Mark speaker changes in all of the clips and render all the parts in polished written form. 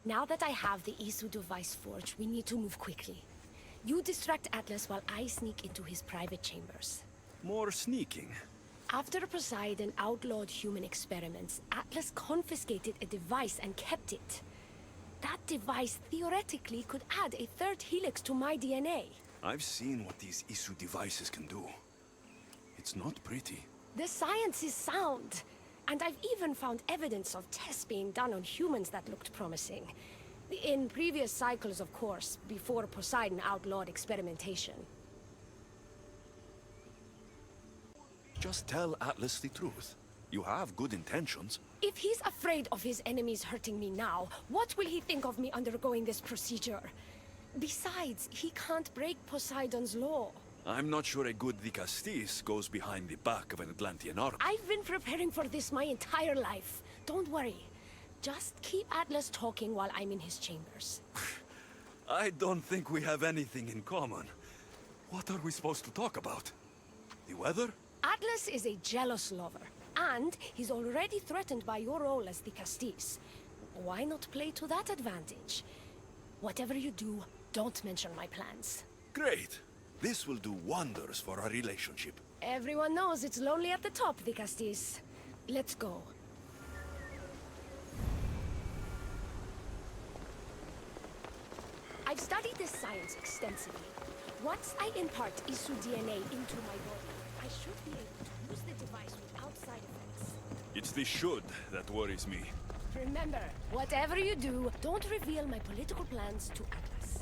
Speaker 1: Now that I have the Isu device forged, we need to move quickly. You distract Atlas while I sneak into his private chambers.
Speaker 2: More sneaking.
Speaker 1: After Poseidon outlawed human experiments, Atlas confiscated a device and kept it. That device theoretically could add a third helix to my DNA.
Speaker 2: I've seen what these Isu devices can do. It's not pretty.
Speaker 1: The science is sound, and I've even found evidence of tests being done on humans that looked promising. In previous cycles, of course, before Poseidon outlawed experimentation.
Speaker 2: Just tell Atlas the truth. You have good intentions.
Speaker 1: If he's afraid of his enemies hurting me now, what will he think of me undergoing this procedure? Besides, he can't break Poseidon's law.
Speaker 2: I'm not sure a good Dicastis goes behind the back of an Atlantean army.
Speaker 1: I've been preparing for this my entire life. Don't worry. Just keep Atlas talking while I'm in his chambers.
Speaker 2: I don't think we have anything in common. What are we supposed to talk about? The weather?
Speaker 1: Atlas is a jealous lover, and he's already threatened by your role as the Castis. Why not play to that advantage? Whatever you do, don't mention my plans.
Speaker 2: Great. This will do wonders for our relationship.
Speaker 1: Everyone knows it's lonely at the top, the Castis. Let's go. I've studied this science extensively. Once I impart Isu DNA into my body, I should be able to use the device without side effects.
Speaker 2: It's the should that worries me.
Speaker 1: Remember, whatever you do, don't reveal my political plans to Atlas.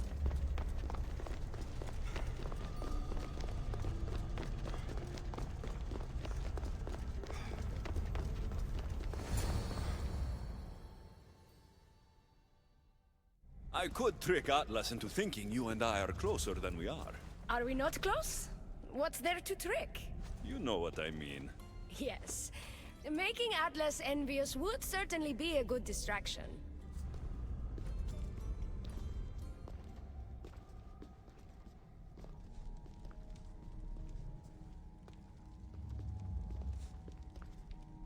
Speaker 2: I could trick Atlas into thinking you and I are closer than we are.
Speaker 1: Are we not close? What's there to trick?
Speaker 2: You know what I mean.
Speaker 1: Yes. Making Atlas envious would certainly be a good distraction.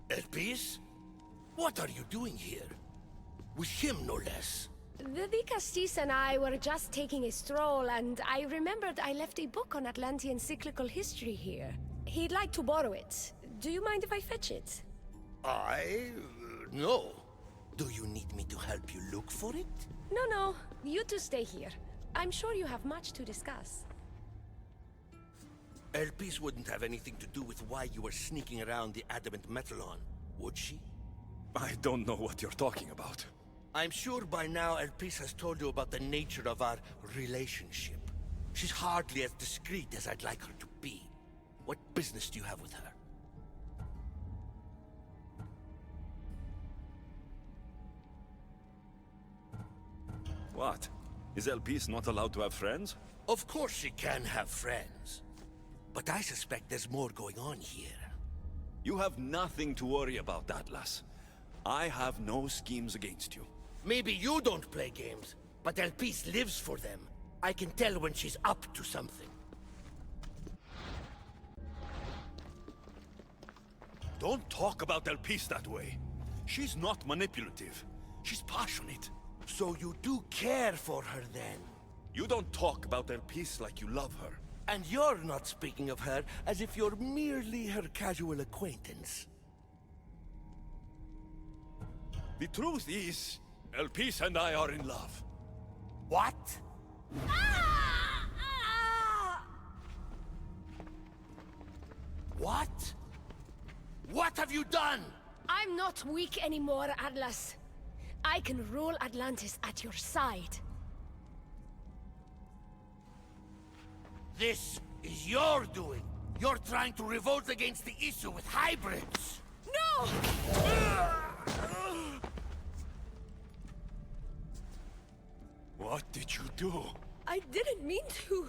Speaker 3: Elpis? What are you doing here? With him, no less.
Speaker 1: The Castis and I were just taking a stroll, and I remembered I left a book on Atlantean cyclical history here. He'd like to borrow it. Do you mind if I fetch it?
Speaker 3: No. Do you need me to help you look for it?
Speaker 1: No. You two stay here. I'm sure you have much to discuss.
Speaker 3: Elpis wouldn't have anything to do with why you were sneaking around the adamant Metallon, would she?
Speaker 2: I don't know what you're talking about.
Speaker 3: I'm sure by now Elpis has told you about the nature of our relationship. She's hardly as discreet as I'd like her to be. What business do you have with her?
Speaker 2: What? Is Elpis not allowed to have friends?
Speaker 3: Of course she can have friends. But I suspect there's more going on here.
Speaker 2: You have nothing to worry about, Atlas. I have no schemes against you.
Speaker 3: Maybe you don't play games, but Elpis lives for them. I can tell when she's up to something.
Speaker 2: Don't talk about Elpis that way. She's not manipulative. She's passionate.
Speaker 3: So you do care for her then?
Speaker 2: You don't talk about Elpis like you love her.
Speaker 3: And you're not speaking of her as if you're merely her casual acquaintance.
Speaker 2: The truth is, Elpis and I are in love.
Speaker 3: What? What? What have you done?
Speaker 1: I'm not weak anymore, Atlas. I can rule Atlantis at your side.
Speaker 3: This is your doing. You're trying to revolt against the Isu with hybrids.
Speaker 1: No!
Speaker 2: What did you do?
Speaker 1: I didn't mean to.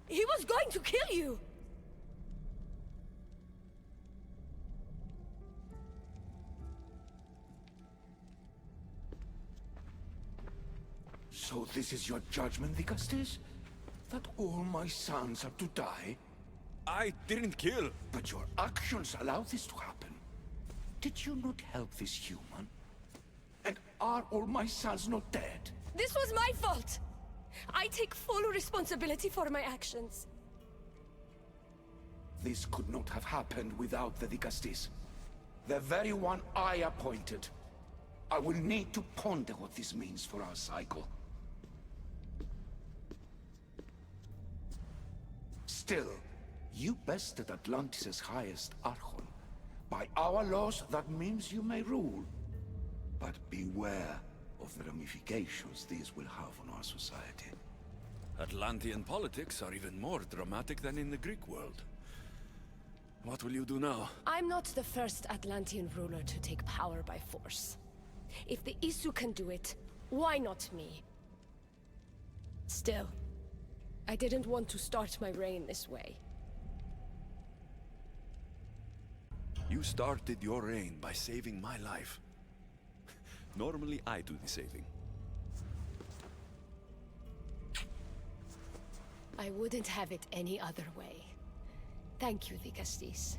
Speaker 1: He was going to kill you.
Speaker 4: So this is your judgment, Dicastis? That all my sons are to die?
Speaker 2: I didn't kill.
Speaker 4: But your actions allow this to happen. Did you not help this human? And Are all my sons not dead?
Speaker 1: This was my fault! I take full responsibility for my actions.
Speaker 4: This could not have happened without the Dicastis. The very one I appointed. I will need to ponder what this means for our cycle. Still, you bested Atlantis' highest Archon. By our laws, that means you may rule. But beware of the ramifications these will have on our society.
Speaker 2: Atlantean politics are even more dramatic than in the Greek world. What will you do now?
Speaker 1: I'm not the first Atlantean ruler to take power by force. If the Isu can do it, why not me? Still, I didn't want to start my reign this way.
Speaker 2: You started your reign by saving my life. Normally I do the saving.
Speaker 1: I wouldn't have it any other way. Thank you, Dicastis.